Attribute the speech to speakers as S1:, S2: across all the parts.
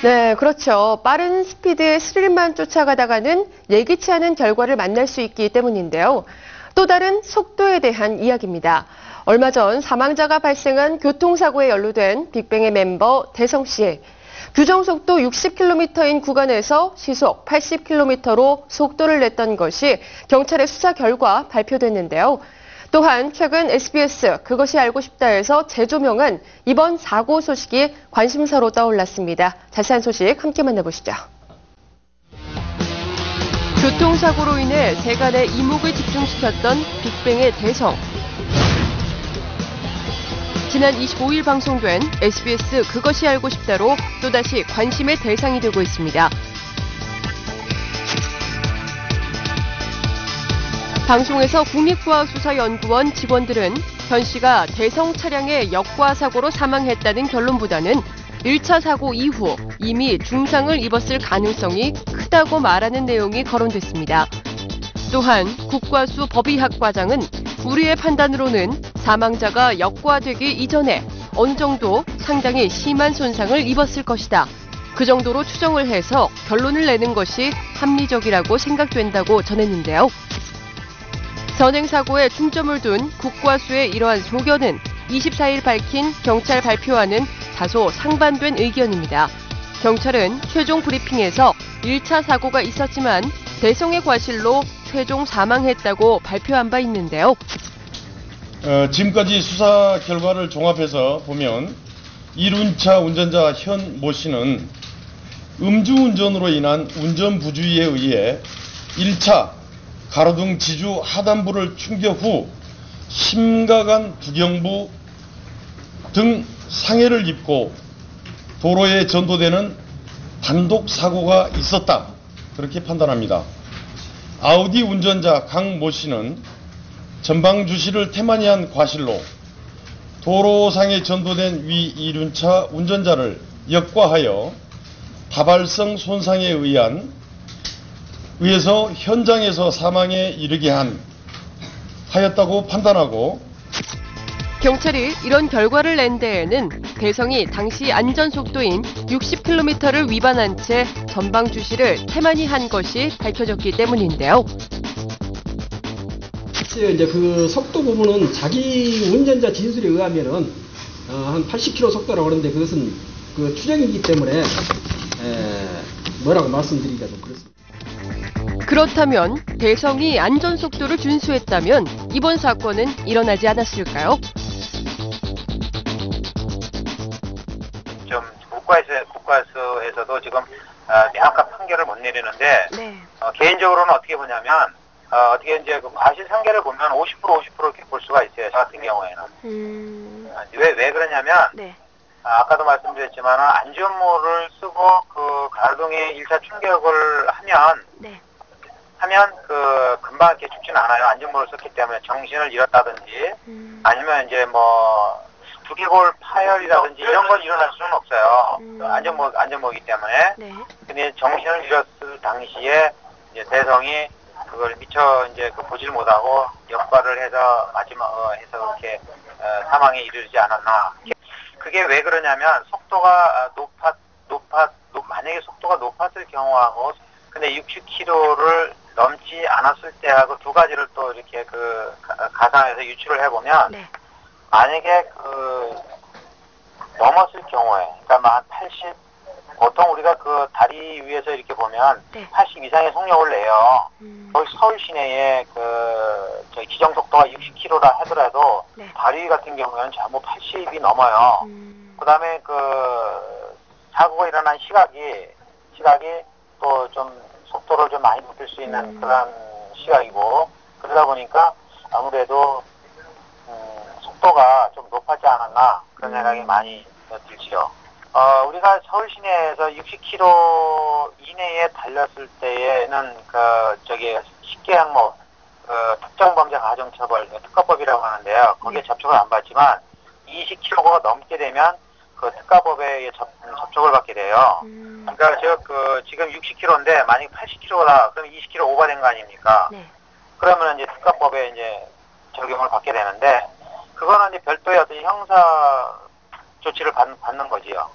S1: 네, 그렇죠. 빠른 스피드의 스릴만 쫓아가다가는 예기치 않은 결과를 만날 수 있기 때문인데요. 또 다른 속도에 대한 이야기입니다. 얼마 전 사망자가 발생한 교통사고에 연루된 빅뱅의 멤버 대성 씨. 규정속도 60km인 구간에서 시속 80km로 속도를 냈던 것이 경찰의 수사 결과 발표됐는데요. 또한 최근 SBS 그것이 알고 싶다에서 재조명한 이번 사고 소식이 관심사로 떠올랐습니다. 자세한 소식 함께 만나보시죠. 교통사고로 인해 세간의 이목을 집중시켰던 빅뱅의 대성. 지난 25일 방송된 SBS 그것이 알고 싶다로 또다시 관심의 대상이 되고 있습니다. 방송에서 국립과학수사연구원 직원들은 현 씨가 대성 차량의 역과 사고로 사망했다는 결론보다는 1차 사고 이후 이미 중상을 입었을 가능성이 크다고 말하는 내용이 거론됐습니다. 또한 국과수 법의학과장은 우리의 판단으로는 사망자가 역과되기 이전에 어느 정도 상당히 심한 손상을 입었을 것이다. 그 정도로 추정을 해서 결론을 내는 것이 합리적이라고 생각된다고 전했는데요. 선행사고에 중점을 둔 국과수의 이러한 소견은 24일 밝힌 경찰 발표와는 다소 상반된 의견입니다. 경찰은 최종 브리핑에서 1차 사고가 있었지만 대성의 과실로 최종 사망했다고 발표한 바 있는데요.
S2: 지금까지 수사 결과를 종합해서 보면 이륜차 운전자 현 모 씨는 음주운전으로 인한 운전 부주의에 의해 1차 가로등 지주 하단부를 충격 후 심각한 부경부 등 상해를 입고 도로에 전도되는 단독 사고가 있었다. 그렇게 판단합니다. 아우디 운전자 강 모 씨는 전방 주시를 태만히한 과실로 도로상에 전도된 위 이륜차 운전자를 역과하여 다발성 손상에 의해서 현장에서 사망에 이르게 하였다고 판단하고,
S1: 경찰이 이런 결과를 낸 데에는 대성이 당시 안전속도인 60km를 위반한 채 전방 주시를 태만히 한 것이 밝혀졌기 때문인데요.
S3: 이제 그 속도 부분은 자기 운전자 진술에 의하면은 한 80km 속도라고 그러는데 그것은 그 추정이기 때문에 뭐라고 말씀드리기가 좀 그렇습니다.
S1: 그렇다면 대성이 안전속도를 준수했다면 이번 사건은 일어나지 않았을까요?
S4: 좀 국과수에서도 지금 명확한 판결을 못 내리는데
S1: 네.
S4: 개인적으로는 어떻게 보냐면 어떻게 이제 그 과실 상계를 보면 50% 이렇게 볼 수가 있어요. 저 같은 경우에는. 왜 그러냐면
S1: 네.
S4: 아까도 말씀드렸지만 안전모를 쓰고 그 가로등에 1차 충격을 하면 그 금방 이렇게 죽지는 않아요. 안전모를 썼기 때문에 정신을 잃었다든지 아니면 이제 뭐 두개골 파열이라든지 이런 건 일어날 수는 없어요. 안전모이기 때문에. 네. 근데 정신을 잃었을 당시에 이제 대성이 그걸 미처 이제 그보질 못하고 역과를 해서 해서 그렇게 사망에 이르지 않았나. 그게 왜 그러냐면 속도가 만약에 속도가 높았을 경우하고 근데 60km를 넘지 않았을 때하고 두 가지를 또 이렇게 그 가상해서 유추를 해보면 네. 만약에 그 넘었을 경우에 그러니까 한 80 보통 우리가 그 다리 위에서 이렇게 보면 네. 80 이상의 속력을 내요. 거기 서울 시내에 그 지정 속도가 60km라 하더라도 네. 다리 위 같은 경우에는 전부 80이 넘어요. 그다음에 그 사고가 일어난 시각이 또 좀 속도를 좀 많이 높일 수 있는 그런 시각이고 그러다 보니까 아무래도 속도가 좀 높았지 않았나 그런 생각이 많이 들지요. 우리가 서울 시내에서 60km 이내에 달렸을 때에는 식계 항목 특정범죄 가중처벌 특가법이라고 하는데요. 거기에 접촉을 안 받지만 20km가 넘게 되면 그 특가법에 접촉을 받게 돼요. 그러니까 지금 60km인데 만약 80km다 그럼 20km 오버된 거 아닙니까? 네. 그러면 이제 특가법에 이제 적용을 받게 되는데 그거는 이제 별도의 어떤 형사 조치를 받는 거지요.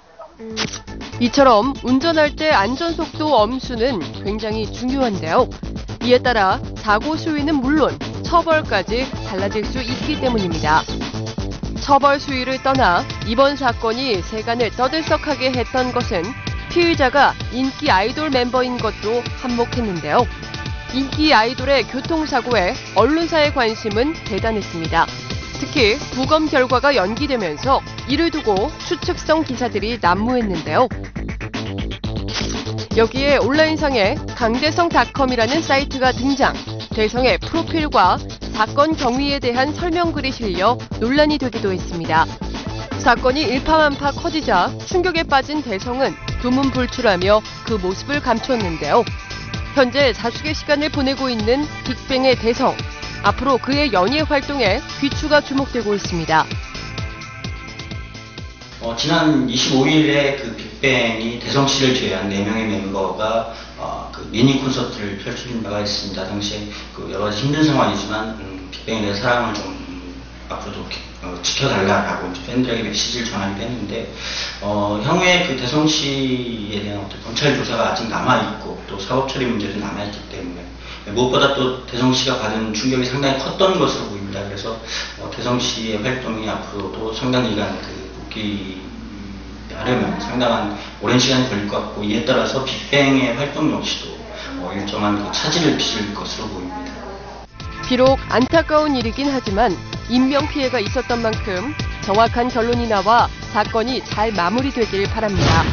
S1: 이처럼 운전할 때 안전속도 엄수는 굉장히 중요한데요. 이에 따라 사고 수위는 물론 처벌까지 달라질 수 있기 때문입니다. 처벌 수위를 떠나 이번 사건이 세간을 떠들썩하게 했던 것은 피의자가 인기 아이돌 멤버인 것도 한몫했는데요. 인기 아이돌의 교통사고에 언론사의 관심은 대단했습니다. 특히 부검 결과가 연기되면서 이를 두고 추측성 기사들이 난무했는데요. 여기에 온라인상에 강대성닷컴이라는 사이트가 등장, 대성의 프로필과 사건 경위에 대한 설명글이 실려 논란이 되기도 했습니다. 사건이 일파만파 커지자 충격에 빠진 대성은 두문불출하며 그 모습을 감췄는데요. 현재 자숙의 시간을 보내고 있는 빅뱅의 대성, 앞으로 그의 연예 활동에 귀추가 주목되고 있습니다.
S5: 지난 25일에 그 빅뱅이 대성 씨를 제외한 4명의 멤버가 그 미니 콘서트를 펼친 바가 있습니다. 당시에 그 여러 가지 힘든 상황이지만 빅뱅에 대해 사랑을 좀 앞으로도 지켜달라라고 팬들에게 메시지를 전하기도 했는데 향후에 그 대성 씨에 대한 어떤 검찰 조사가 아직 남아있고 또 사법 처리 문제도 남아있기 때문에 무엇보다 또 대성 씨가 받은 충격이 상당히 컸던 것으로 보입니다. 그래서 대성 씨의 활동이 앞으로도 상당 기간 복귀하려면 상당한 오랜 시간이 걸릴 것 같고, 이에 따라서 빅뱅의 활동 역시도 일정한 차질을 빚을 것으로 보입니다.
S1: 비록 안타까운 일이긴 하지만 인명피해가 있었던 만큼 정확한 결론이 나와 사건이 잘 마무리되길 바랍니다.